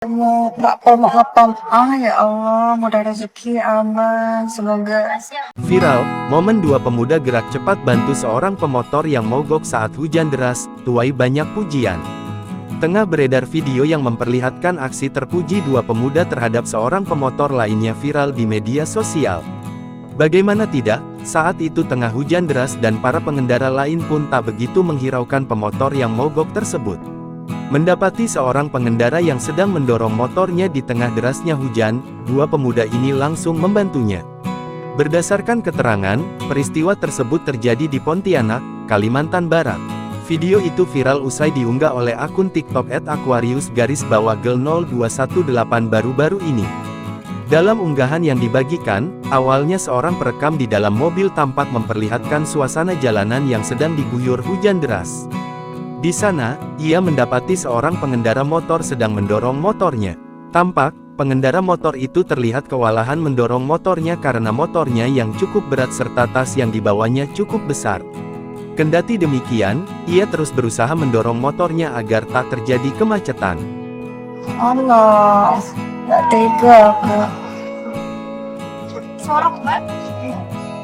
Ya Allah, mudah rezeki aman, semoga. Viral, momen dua pemuda gerak cepat bantu seorang pemotor yang mogok saat hujan deras, tuai banyak pujian. Tengah beredar video yang memperlihatkan aksi terpuji dua pemuda terhadap seorang pemotor lainnya viral di media sosial. Bagaimana tidak, saat itu tengah hujan deras dan para pengendara lain pun tak begitu menghiraukan pemotor yang mogok tersebut. Mendapati seorang pengendara yang sedang mendorong motornya di tengah derasnya hujan, dua pemuda ini langsung membantunya. Berdasarkan keterangan, peristiwa tersebut terjadi di Pontianak, Kalimantan Barat. Video itu viral usai diunggah oleh akun TikTok @aquarius_girl0218 baru-baru ini. Dalam unggahan yang dibagikan, awalnya seorang perekam di dalam mobil tampak memperlihatkan suasana jalanan yang sedang diguyur hujan deras. Di sana, ia mendapati seorang pengendara motor sedang mendorong motornya. Tampak, pengendara motor itu terlihat kewalahan mendorong motornya karena motornya yang cukup berat serta tas yang dibawanya cukup besar. Kendati demikian, ia terus berusaha mendorong motornya agar tak terjadi kemacetan. Allah, gak tega aku.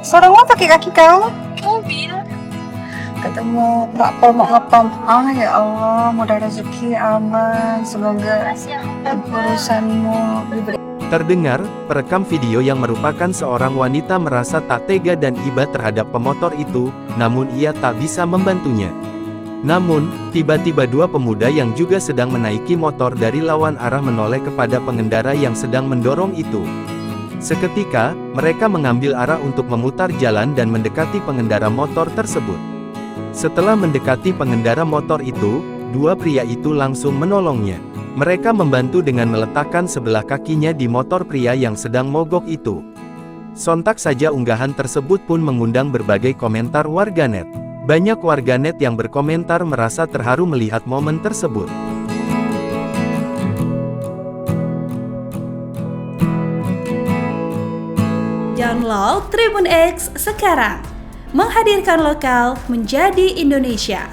Sorong apa pakai kaki kau? Mobil. Ketemu ya Allah, mudah rezeki aman, semoga urusanmu diberi. Terdengar, perekam video yang merupakan seorang wanita merasa tak tega dan iba terhadap pemotor itu, namun ia tak bisa membantunya. Namun, tiba-tiba dua pemuda yang juga sedang menaiki motor dari lawan arah menoleh kepada pengendara yang sedang mendorong itu. Seketika, mereka mengambil arah untuk memutar jalan dan mendekati pengendara motor tersebut. Setelah mendekati pengendara motor itu, dua pria itu langsung menolongnya. Mereka membantu dengan meletakkan sebelah kakinya di motor pria yang sedang mogok itu. Sontak saja unggahan tersebut pun mengundang berbagai komentar warganet. Banyak warganet yang berkomentar merasa terharu melihat momen tersebut. Download Tribun X sekarang. Menghadirkan lokal menjadi Indonesia.